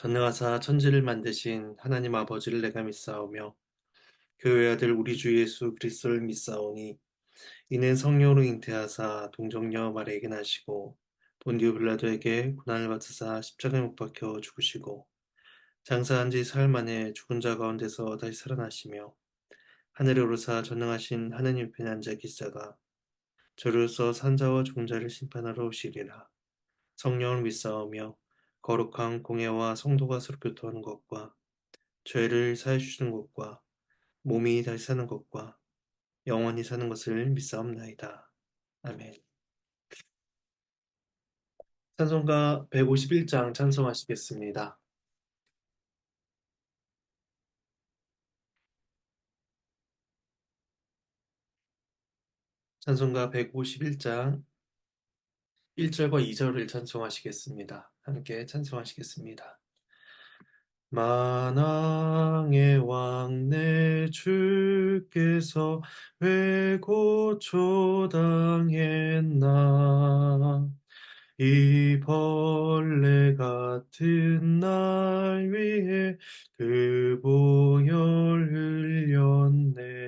전능하사 천지를 만드신 하나님 아버지를 내가 믿사오며 그 외아들 우리 주 예수 그리스도를 믿사오니 이는 성령으로 잉태하사 동정녀 마리아에게 나시고 본디오 빌라도에게 고난을 받으사 십자가에 못 박혀 죽으시고 장사한 지 사흘 만에 죽은 자 가운데서 다시 살아나시며 하늘에 오르사 전능하신 하느님 편에 앉아 계시다가 저로서 산자와 죽은 자를 심판하러 오시리라. 성령을 믿사오며 거룩한 공예와 성도가 서로 교통하는 것과 죄를 사해 주시는 것과 몸이 다시 사는 것과 영원히 사는 것을 믿사옵나이다. 아멘. 찬송가 151장 찬송하시겠습니다. 찬송가 151장 1절과 2절을 찬송하시겠습니다. 함께 찬송하시겠습니다. 만왕의 왕 내 주께서 왜 고초당했나 이 벌레 같은 날 위해 그 보혈 흘렸네.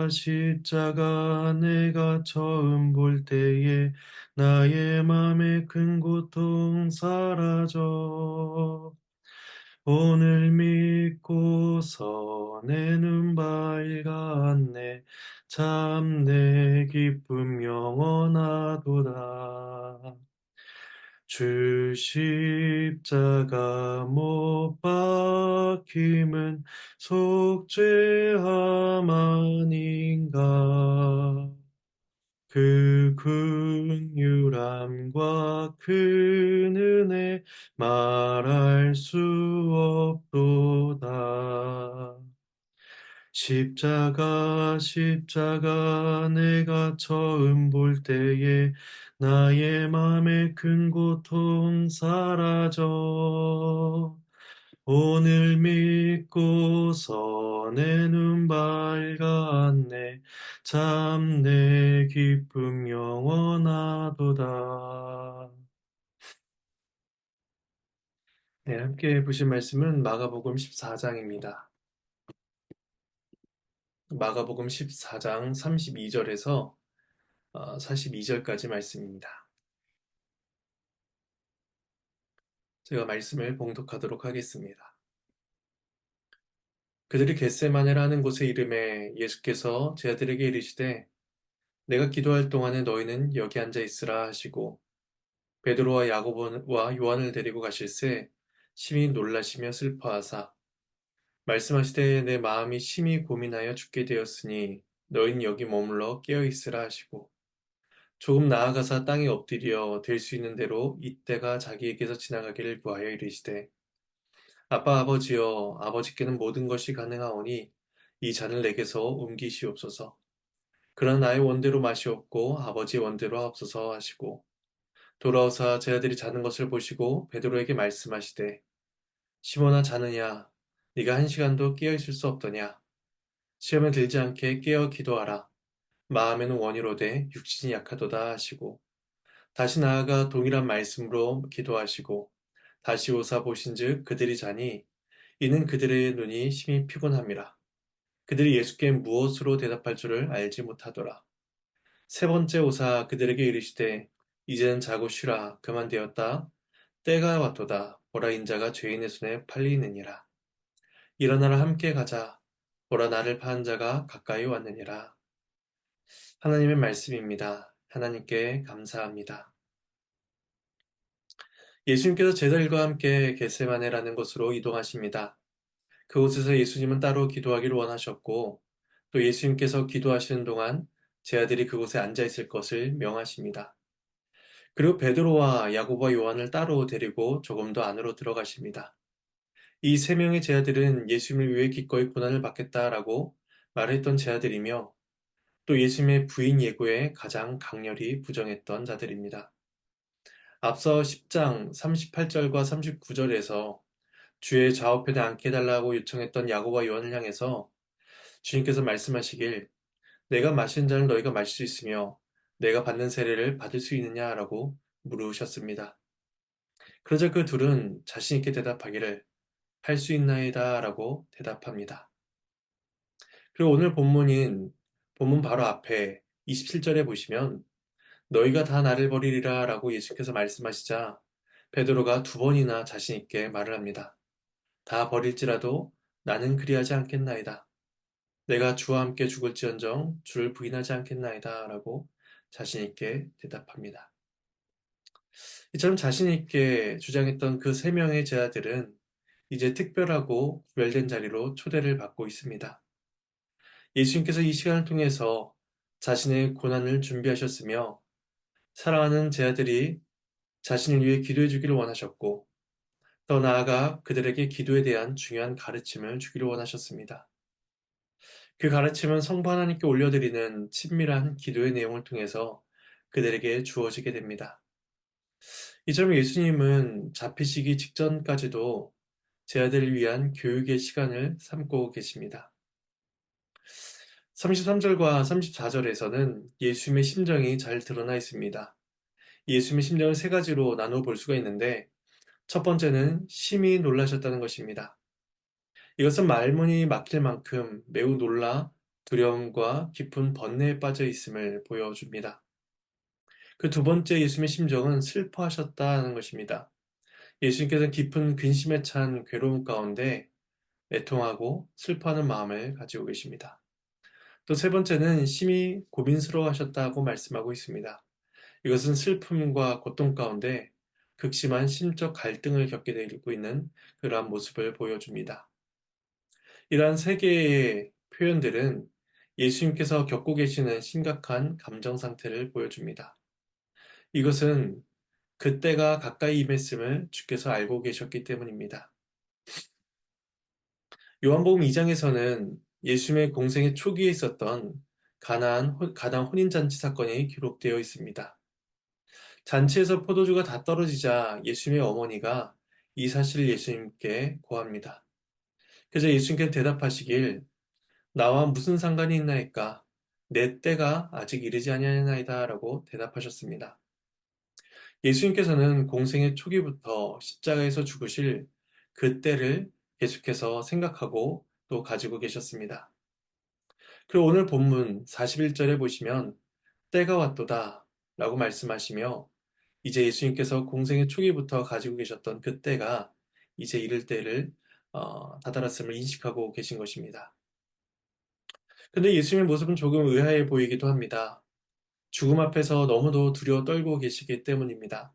십자가 내가 처음 볼 때에 나의 맘에 큰 고통 사라져 오늘 믿고서 내 눈 밝았네 참 내 기쁨 영원하도다 주 십자가 못 박힘은 속죄함 아닌가 그 긍휼함과 큰 은혜 말할 수 없도다. 십자가 내가 처음 볼 때에 나의 맘에 큰 고통 사라져 오늘 믿고서 내 눈 밝았네 참 내 기쁨 영원하도다. 네, 함께 보신 말씀은 마가복음 14장입니다. 마가복음 14장 32절에서 42절까지 말씀입니다. 제가 말씀을 봉독하도록 하겠습니다. 그들이 겟세마네라 하는 곳에 이름에 예수께서 제 아들에게 이르시되 내가 기도할 동안에 너희는 여기 앉아 있으라 하시고 베드로와 야고보와 요한을 데리고 가실새 심히 놀라시며 슬퍼하사 말씀하시되 내 마음이 심히 고민하여 죽게 되었으니 너희는 여기 머물러 깨어 있으라 하시고 조금 나아가사 땅에 엎드려 될 수 있는 대로 이때가 자기에게서 지나가기를 구하여 이르시되 아빠 아버지여 아버지께는 모든 것이 가능하오니 이 잔을 내게서 옮기시옵소서 그러나 나의 원대로 마시옵고 아버지의 원대로 하옵소서 하시고 돌아오사 제 아들이 자는 것을 보시고 베드로에게 말씀하시되 시몬아 자느냐 네가 한 시간도 깨어 있을 수 없더냐 시험에 들지 않게 깨어 기도하라 마음에는 원이로되 육신이 약하도다 하시고 다시 나아가 동일한 말씀으로 기도하시고 다시 오사 보신즉 그들이 자니 이는 그들의 눈이 심히 피곤함이라 그들이 예수께 무엇으로 대답할 줄을 알지 못하더라 세 번째 오사 그들에게 이르시되 이제는 자고 쉬라 그만 되었다 때가 왔도다 보라 인자가 죄인의 손에 팔리느니라 일어나라 함께 가자 보라 나를 파한 자가 가까이 왔느니라 하나님의 말씀입니다. 하나님께 감사합니다. 예수님께서 제자들과 함께 겟세마네라는 곳으로 이동하십니다. 그곳에서 예수님은 따로 기도하기를 원하셨고 또 예수님께서 기도하시는 동안 제 아들이 그곳에 앉아 있을 것을 명하십니다. 그리고 베드로와 야고보와 요한을 따로 데리고 조금 더 안으로 들어가십니다. 이 세 명의 제자들은 예수님을 위해 기꺼이 고난을 받겠다라고 말했던 제자들이며 또 예수님의 부인 예고에 가장 강렬히 부정했던 자들입니다. 앞서 10장 38절과 39절에서 주의 좌우편에 앉게 해달라고 요청했던 야고보와 요한을 향해서 주님께서 말씀하시길 내가 마시는 잔을 너희가 마실 수 있으며 내가 받는 세례를 받을 수 있느냐라고 물으셨습니다. 그러자 그 둘은 자신 있게 대답하기를 할 수 있나이다 라고 대답합니다. 그리고 오늘 본문 바로 앞에 27절에 보시면 너희가 다 나를 버리리라 라고 예수께서 말씀하시자 베드로가 두 번이나 자신 있게 말을 합니다. 다 버릴지라도 나는 그리하지 않겠나이다. 내가 주와 함께 죽을지언정 주를 부인하지 않겠나이다 라고 자신 있게 대답합니다. 이처럼 자신 있게 주장했던 그 세 명의 제자들은 이제 특별하고 구별된 자리로 초대를 받고 있습니다. 예수님께서 이 시간을 통해서 자신의 고난을 준비하셨으며 사랑하는 제자들이 자신을 위해 기도해 주기를 원하셨고 더 나아가 그들에게 기도에 대한 중요한 가르침을 주기를 원하셨습니다. 그 가르침은 성부 하나님께 올려드리는 친밀한 기도의 내용을 통해서 그들에게 주어지게 됩니다. 이처럼 예수님은 잡히시기 직전까지도 제자들을 위한 교육의 시간을 삼고 계십니다. 33절과 34절에서는 예수님의 심정이 잘 드러나 있습니다. 예수님의 심정을 세 가지로 나누어 볼 수가 있는데 첫 번째는 심히 놀라셨다는 것입니다. 이것은 말문이 막힐 만큼 매우 놀라 두려움과 깊은 번뇌에 빠져 있음을 보여줍니다. 그 두 번째 예수님의 심정은 슬퍼하셨다는 것입니다. 예수님께서는 깊은 근심에 찬 괴로움 가운데 애통하고 슬퍼하는 마음을 가지고 계십니다. 또 세 번째는 심히 고민스러워하셨다고 말씀하고 있습니다. 이것은 슬픔과 고통 가운데 극심한 심적 갈등을 겪게 되고 있는 그러한 모습을 보여줍니다. 이러한 세 개의 표현들은 예수님께서 겪고 계시는 심각한 감정 상태를 보여줍니다. 이것은 그때가 가까이 임했음을 주께서 알고 계셨기 때문입니다. 요한복음 2장에서는 예수님의 공생의 초기에 있었던 가나안 혼인잔치 사건이 기록되어 있습니다. 잔치에서 포도주가 다 떨어지자 예수님의 어머니가 이 사실을 예수님께 고합니다. 그래서 예수님께서 대답하시길 나와 무슨 상관이 있나이까? 내 때가 아직 이르지 아니하나이다 라고 대답하셨습니다. 예수님께서는 공생의 초기부터 십자가에서 죽으실 그 때를 계속해서 생각하고 또 가지고 계셨습니다. 그리고 오늘 본문 41절에 보시면 때가 왔도다 라고 말씀하시며 이제 예수님께서 공생의 초기부터 가지고 계셨던 그 때가 이제 이를 때를 다다랐음을 인식하고 계신 것입니다. 근데 예수님의 모습은 조금 의아해 보이기도 합니다. 죽음 앞에서 너무도 두려워 떨고 계시기 때문입니다.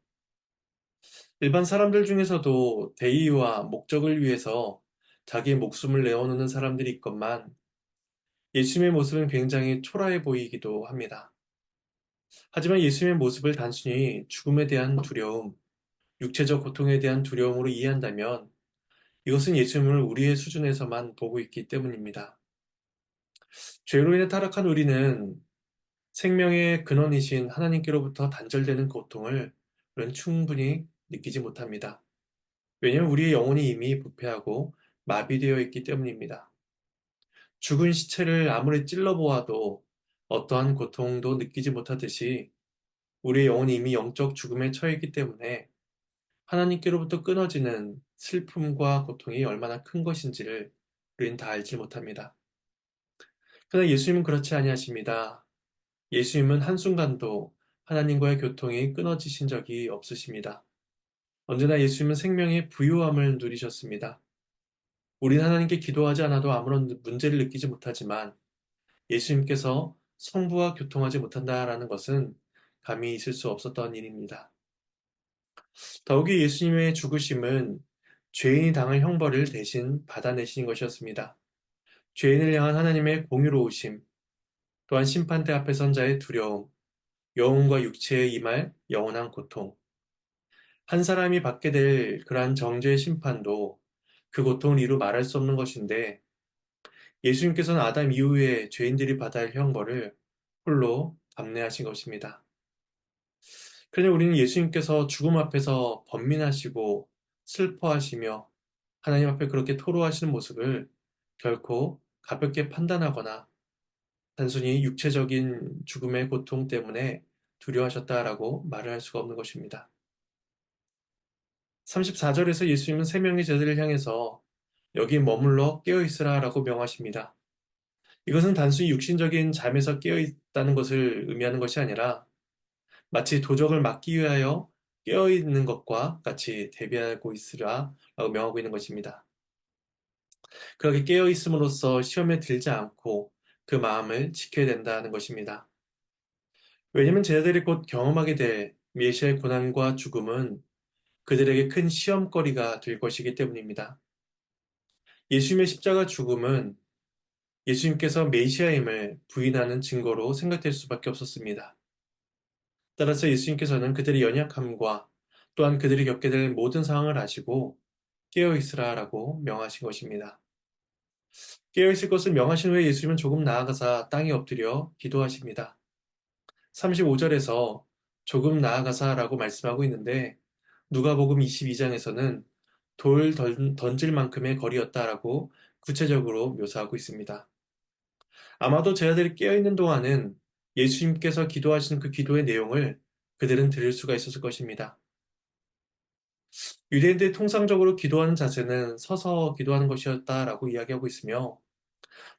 일반 사람들 중에서도 대의와 목적을 위해서 자기의 목숨을 내어놓는 사람들이 있건만 예수님의 모습은 굉장히 초라해 보이기도 합니다. 하지만 예수님의 모습을 단순히 죽음에 대한 두려움, 육체적 고통에 대한 두려움으로 이해한다면 이것은 예수님을 우리의 수준에서만 보고 있기 때문입니다. 죄로 인해 타락한 우리는 생명의 근원이신 하나님께로부터 단절되는 고통을 우리는 충분히 느끼지 못합니다. 왜냐하면 우리의 영혼이 이미 부패하고 마비되어 있기 때문입니다. 죽은 시체를 아무리 찔러보아도 어떠한 고통도 느끼지 못하듯이 우리의 영혼이 이미 영적 죽음에 처해 있기 때문에 하나님께로부터 끊어지는 슬픔과 고통이 얼마나 큰 것인지를 우리는 다 알지 못합니다. 그러나 예수님은 그렇지 아니하십니다. 예수님은 한순간도 하나님과의 교통이 끊어지신 적이 없으십니다. 언제나 예수님은 생명의 부유함을 누리셨습니다. 우리는 하나님께 기도하지 않아도 아무런 문제를 느끼지 못하지만 예수님께서 성부와 교통하지 못한다라는 것은 감히 있을 수 없었던 일입니다. 더욱이 예수님의 죽으심은 죄인이 당할 형벌을 대신 받아내신 것이었습니다. 죄인을 향한 하나님의 공의로우심, 또한 심판대 앞에 선 자의 두려움, 영혼과 육체에 임할 영원한 고통, 한 사람이 받게 될 그러한 정죄의 심판도 그 고통을 이루 말할 수 없는 것인데 예수님께서는 아담 이후에 죄인들이 받아야 할 형벌을 홀로 감내하신 것입니다. 그러나 우리는 예수님께서 죽음 앞에서 번민하시고 슬퍼하시며 하나님 앞에 그렇게 토로하시는 모습을 결코 가볍게 판단하거나 단순히 육체적인 죽음의 고통 때문에 두려워하셨다라고 말을 할 수가 없는 것입니다. 34절에서 예수님은 세 명의 제자들을 향해서 여기 머물러 깨어 있으라 라고 명하십니다. 이것은 단순히 육신적인 잠에서 깨어 있다는 것을 의미하는 것이 아니라 마치 도적을 막기 위하여 깨어 있는 것과 같이 대비하고 있으라 라고 명하고 있는 것입니다. 그렇게 깨어 있음으로써 시험에 들지 않고 그 마음을 지켜야 된다는 것입니다. 왜냐하면 제자들이 곧 경험하게 될 메시아의 고난과 죽음은 그들에게 큰 시험거리가 될 것이기 때문입니다. 예수님의 십자가 죽음은 예수님께서 메시아임을 부인하는 증거로 생각될 수밖에 없었습니다. 따라서 예수님께서는 그들의 연약함과 또한 그들이 겪게 될 모든 상황을 아시고 깨어 있으라라고 명하신 것입니다. 깨어 있을 것을 명하신 후에 예수님은 조금 나아가사 땅에 엎드려 기도하십니다. 35절에서 조금 나아가사라고 말씀하고 있는데 누가복음 22장에서는 돌 던질 만큼의 거리였다라고 구체적으로 묘사하고 있습니다. 아마도 제자들이 깨어있는 동안은 예수님께서 기도하신 그 기도의 내용을 그들은 들을 수가 있었을 것입니다. 유대인들이 통상적으로 기도하는 자세는 서서 기도하는 것이었다라고 이야기하고 있으며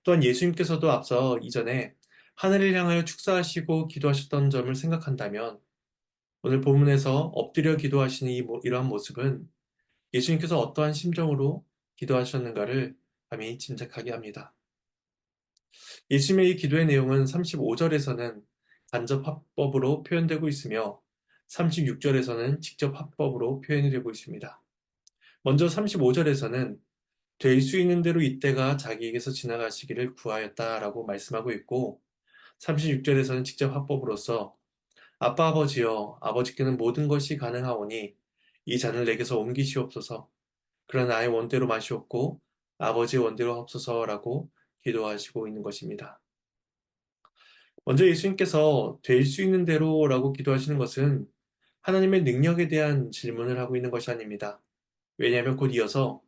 또한 예수님께서도 앞서 이전에 하늘을 향하여 축사하시고 기도하셨던 점을 생각한다면 오늘 본문에서 엎드려 기도하시는 이러한 모습은 예수님께서 어떠한 심정으로 기도하셨는가를 감히 짐작하게 합니다. 예수님의 이 기도의 내용은 35절에서는 간접 화법으로 표현되고 있으며 36절에서는 직접 화법으로 표현이 되고 있습니다. 먼저 35절에서는 될 수 있는 대로 이때가 자기에게서 지나가시기를 구하였다라고 말씀하고 있고 36절에서는 직접 화법으로서 아빠 아버지여 아버지께는 모든 것이 가능하오니 이 잔을 내게서 옮기시옵소서 그러나 나의 원대로 마시옵고 아버지의 원대로 하옵소서라고 기도하시고 있는 것입니다. 먼저 예수님께서 될 수 있는 대로라고 기도하시는 것은 하나님의 능력에 대한 질문을 하고 있는 것이 아닙니다. 왜냐하면 곧 이어서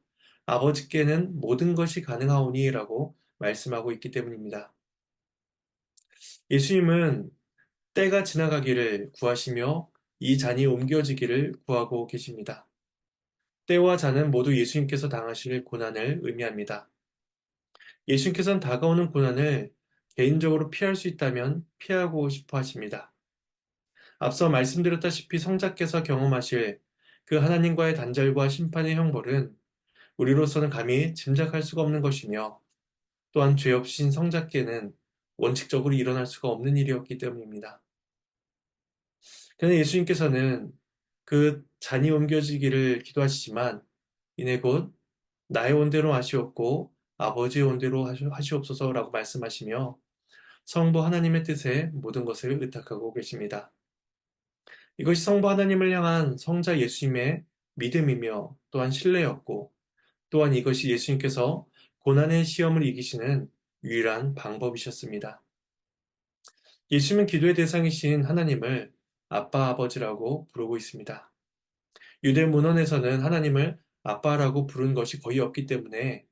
아버지께는 모든 것이 가능하오니라고 말씀하고 있기 때문입니다. 예수님은 때가 지나가기를 구하시며 이 잔이 옮겨지기를 구하고 계십니다. 때와 잔은 모두 예수님께서 당하실 고난을 의미합니다. 예수님께서는 다가오는 고난을 개인적으로 피할 수 있다면 피하고 싶어 하십니다. 앞서 말씀드렸다시피 성자께서 경험하실 그 하나님과의 단절과 심판의 형벌은 우리로서는 감히 짐작할 수가 없는 것이며 또한 죄 없으신 성자께는 원칙적으로 일어날 수가 없는 일이었기 때문입니다. 그러나 예수님께서는 그 잔이 옮겨지기를 기도하시지만 이내 곧 나의 원대로 하시옵고 아버지의 원대로 하시옵소서라고 말씀하시며 성부 하나님의 뜻에 모든 것을 의탁하고 계십니다. 이것이 성부 하나님을 향한 성자 예수님의 믿음이며 또한 신뢰였고 또한 이것이 예수님께서 고난의 시험을 이기시는 유일한 방법이셨습니다. 예수님은 기도의 대상이신 하나님을 아빠 아버지라고 부르고 있습니다. 유대 문헌에서는 하나님을 아빠라고 부른 것이 거의 없기 때문에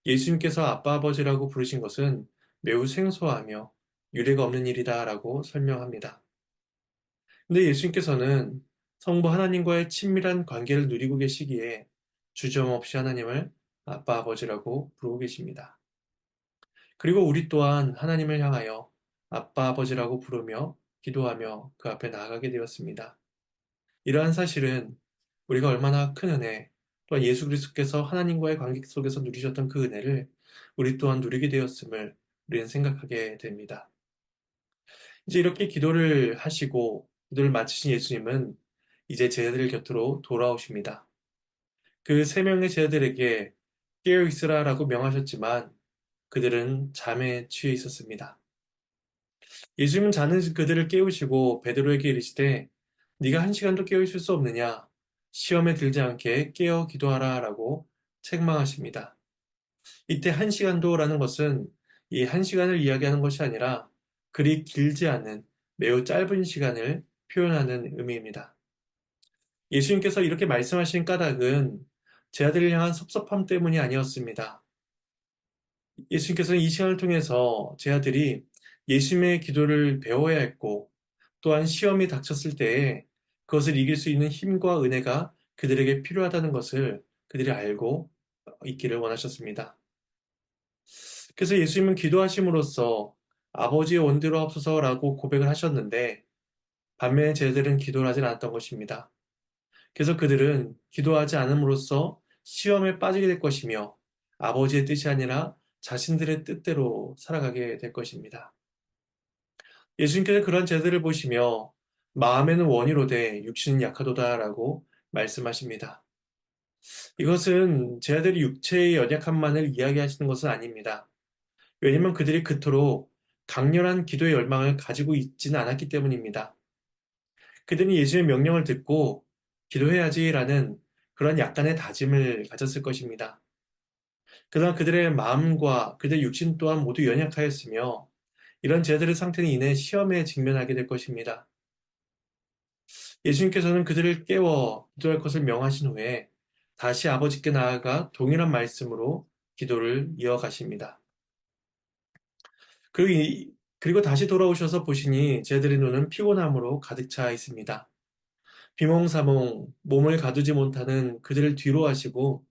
예수님께서 아빠 아버지라고 부르신 것은 매우 생소하며 유례가 없는 일이다라고 설명합니다. 근데 예수님께서는 성부 하나님과의 친밀한 관계를 누리고 계시기에 주저없이 하나님을 아빠 아버지라고 부르고 계십니다. 그리고 우리 또한 하나님을 향하여 아빠 아버지라고 부르며 기도하며 그 앞에 나아가게 되었습니다. 이러한 사실은 우리가 얼마나 큰 은혜, 또한 예수 그리스도께서 하나님과의 관계 속에서 누리셨던 그 은혜를 우리 또한 누리게 되었음을 우리는 생각하게 됩니다. 이제 이렇게 기도를 하시고 기도를 마치신 예수님은 이제 제자들 곁으로 돌아오십니다. 그 세 명의 제자들에게 깨어 있으라라고 명하셨지만 그들은 잠에 취해 있었습니다. 예수님은 자는 그들을 깨우시고 베드로에게 이르시되 네가 한 시간도 깨어 있을 수 없느냐 시험에 들지 않게 깨어 기도하라라고 책망하십니다. 이때 한 시간도라는 것은 이 한 시간을 이야기하는 것이 아니라 그리 길지 않은 매우 짧은 시간을 표현하는 의미입니다. 예수님께서 이렇게 말씀하신 까닭은 제 아들을 향한 섭섭함 때문이 아니었습니다. 예수님께서는 이 시간을 통해서 제 아들이 예수님의 기도를 배워야 했고 또한 시험이 닥쳤을 때에 그것을 이길 수 있는 힘과 은혜가 그들에게 필요하다는 것을 그들이 알고 있기를 원하셨습니다. 그래서 예수님은 기도하심으로써 아버지의 원대로 하옵소서라고 고백을 하셨는데 반면에 제자들은 기도를 하지 않았던 것입니다. 그래서 그들은 기도하지 않음으로써 시험에 빠지게 될 것이며 아버지의 뜻이 아니라 자신들의 뜻대로 살아가게 될 것입니다. 예수님께서 그런 제자들을 보시며 마음에는 원이로되 육신은 약하도다라고 말씀하십니다. 이것은 제자들이 육체의 연약함만을 이야기하시는 것은 아닙니다. 왜냐하면 그들이 그토록 강렬한 기도의 열망을 가지고 있지는 않았기 때문입니다. 그들은 예수의 명령을 듣고 기도해야지라는 그런 약간의 다짐을 가졌을 것입니다. 그러나 그들의 마음과 그들의 육신 또한 모두 연약하였으며 이런 제자들의 상태는 이내 시험에 직면하게 될 것입니다. 예수님께서는 그들을 깨워 기도할 것을 명하신 후에 다시 아버지께 나아가 동일한 말씀으로 기도를 이어가십니다. 그리고 다시 돌아오셔서 보시니 제자들의 눈은 피곤함으로 가득 차 있습니다. 비몽사몽 몸을 가두지 못하는 그들을 뒤로 하시고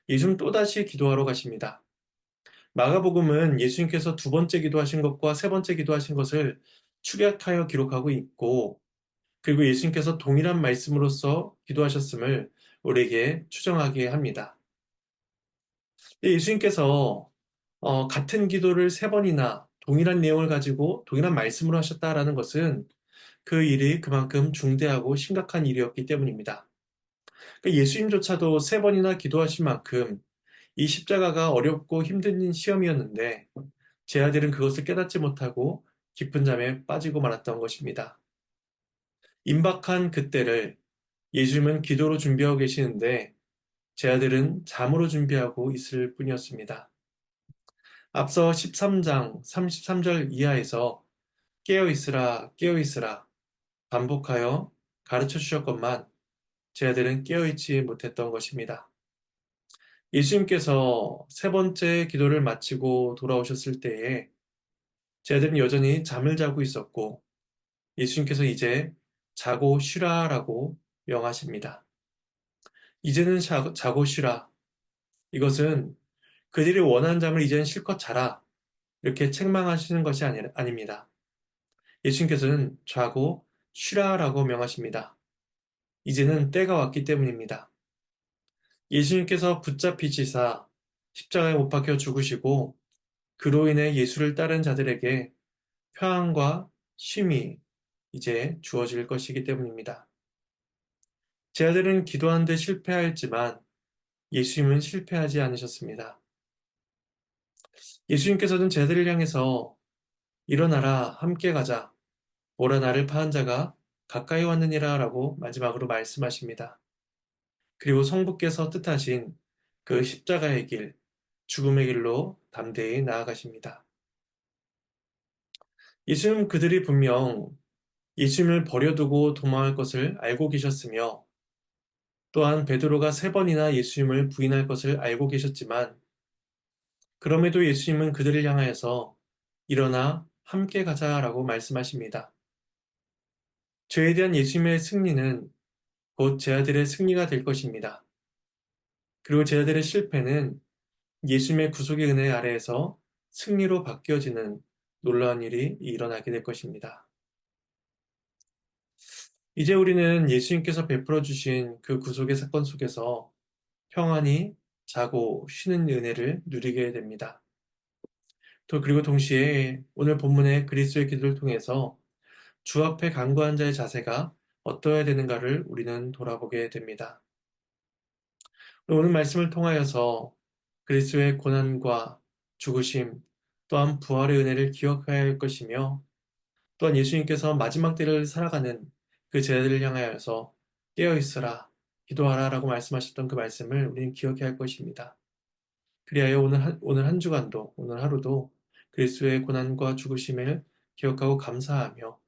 예수님 또다시 기도하러 가십니다. 마가복음은 예수님께서 두 번째 기도하신 것과 세 번째 기도하신 것을 축약하여 기록하고 있고 그리고 예수님께서 동일한 말씀으로서 기도하셨음을 우리에게 추정하게 합니다. 예수님께서 같은 기도를 세 번이나 동일한 내용을 가지고 동일한 말씀으로 하셨다라는 것은 그 일이 그만큼 중대하고 심각한 일이었기 때문입니다. 예수님조차도 세 번이나 기도하신 만큼 이 십자가가 어렵고 힘든 시험이었는데 제 아들은 그것을 깨닫지 못하고 깊은 잠에 빠지고 말았던 것입니다. 임박한 그때를 예수님은 기도로 준비하고 계시는데 제 아들은 잠으로 준비하고 있을 뿐이었습니다. 앞서 13장 33절 이하에서 깨어 있으라, 깨어 있으라 반복하여 가르쳐 주셨건만 제 아들은 깨어 있지 못했던 것입니다. 예수님께서 세 번째 기도를 마치고 돌아오셨을 때에 제 아들은 여전히 잠을 자고 있었고 예수님께서 이제 자고 쉬라라고 명하십니다. 이제는 자고 쉬라. 이것은 그들이 원하는 잠을 이제는 실컷 자라. 이렇게 책망하시는 것이 아닙니다. 예수님께서는 자고 쉬라라고 명하십니다. 이제는 때가 왔기 때문입니다. 예수님께서 붙잡히시사 십자가에 못 박혀 죽으시고 그로 인해 예수를 따른 자들에게 평안과 쉼이 이제 주어질 것이기 때문입니다. 제 아들은 기도하는데 실패하였지만 예수님은 실패하지 않으셨습니다. 예수님께서는 제 아들을 향해서 일어나라 함께 가자 오라 나를 파한 자가 가까이 왔느니라 라고 마지막으로 말씀하십니다. 그리고 성부께서 뜻하신 그 십자가의 길, 죽음의 길로 담대히 나아가십니다. 예수님 그들이 분명 예수님을 버려두고 도망할 것을 알고 계셨으며 또한 베드로가 세 번이나 예수님을 부인할 것을 알고 계셨지만 그럼에도 예수님은 그들을 향하여서 일어나 함께 가자라고 말씀하십니다. 죄에 대한 예수님의 승리는 곧 제 아들의 승리가 될 것입니다. 그리고 제 아들의 실패는 예수님의 구속의 은혜 아래에서 승리로 바뀌어지는 놀라운 일이 일어나게 될 것입니다. 이제 우리는 예수님께서 베풀어 주신 그 구속의 사건 속에서 평안히 자고 쉬는 은혜를 누리게 됩니다. 또 그리고 동시에 오늘 본문의 그리스도의 기도를 통해서 주 앞에 간구한 자의 자세가 어떠해야 되는가를 우리는 돌아보게 됩니다. 오늘 말씀을 통하여서 그리스도의 고난과 죽으심 또한 부활의 은혜를 기억해야 할 것이며 또한 예수님께서 마지막 때를 살아가는 그 제자들을 향하여서 깨어 있으라 기도하라 라고 말씀하셨던 그 말씀을 우리는 기억해야 할 것입니다. 그리하여 오늘 한 주간도 오늘 하루도 그리스도의 고난과 죽으심을 기억하고 감사하며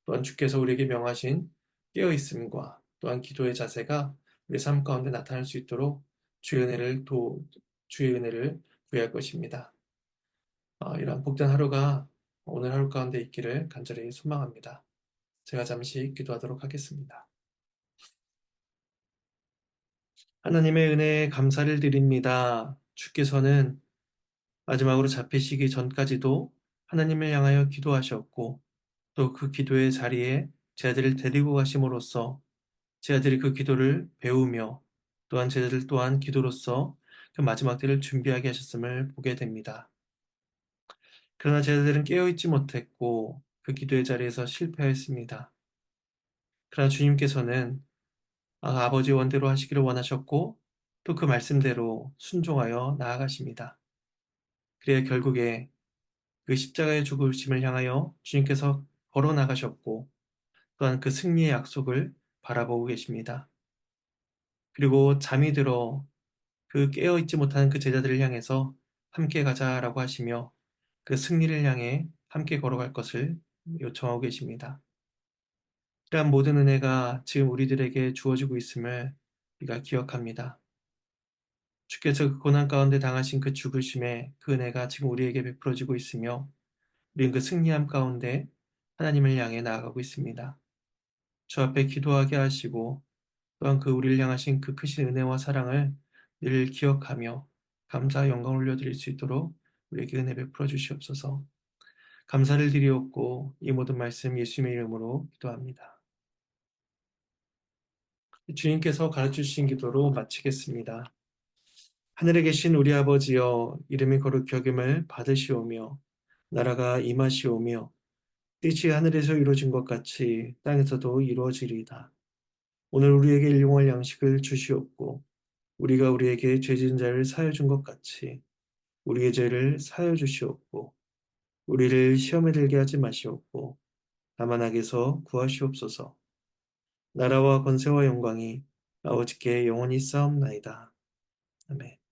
또한 주께서 우리에게 명하신 깨어 있음과 또한 기도의 자세가 우리 삶 가운데 나타날 수 있도록 주의 은혜를 구할 것입니다. 이러한 복된 하루가 오늘 하루 가운데 있기를 간절히 소망합니다. 제가 잠시 기도하도록 하겠습니다. 하나님의 은혜에 감사를 드립니다. 주께서는 마지막으로 잡히시기 전까지도 하나님을 향하여 기도하셨고 또 그 기도의 자리에 제 아들을 데리고 가심으로써 제 아들이 그 기도를 배우며 또한 제 아들 또한 기도로서 그 마지막 때를 준비하게 하셨음을 보게 됩니다. 그러나 제 아들은 깨어있지 못했고 그 기도의 자리에서 실패했습니다. 그러나 주님께서는 아버지 원대로 하시기를 원하셨고 또 그 말씀대로 순종하여 나아가십니다. 그래야 결국에 그 십자가의 죽으심을 향하여 주님께서 걸어 나가셨고 또한 그 승리의 약속을 바라보고 계십니다. 그리고 잠이 들어 그 깨어있지 못하는 그 제자들을 향해서 함께 가자라고 하시며 그 승리를 향해 함께 걸어갈 것을 요청하고 계십니다. 이러한 모든 은혜가 지금 우리들에게 주어지고 있음을 우리가 기억합니다. 주께서 그 고난 가운데 당하신 그 죽으심의 그 은혜가 지금 우리에게 베풀어지고 있으며 우리는 그 승리함 가운데 하나님을 향해 나아가고 있습니다. 주 앞에 기도하게 하시고 또한 그 우리를 향하신 그 크신 은혜와 사랑을 늘 기억하며 감사 영광을 올려드릴 수 있도록 우리에게 은혜 베풀어 주시옵소서. 감사를 드리옵고 이 모든 말씀 예수님의 이름으로 기도합니다. 주님께서 가르쳐 주신 기도로 마치겠습니다. 하늘에 계신 우리 아버지여 이름이 거룩히 여김을 받으시오며 나라가 임하시오며 뜻이 하늘에서 이루어진 것 같이 땅에서도 이루어지리이다. 오늘 우리에게 일용할 양식을 주시옵고 우리가 우리에게 죄 지은 자를 사하여 준 것 같이 우리의 죄를 사하여 주시옵고 우리를 시험에 들게 하지 마시옵고 다만 악에서 구하시옵소서. 나라와 권세와 영광이 아버지께 영원히 쌓옵나이다. 아멘.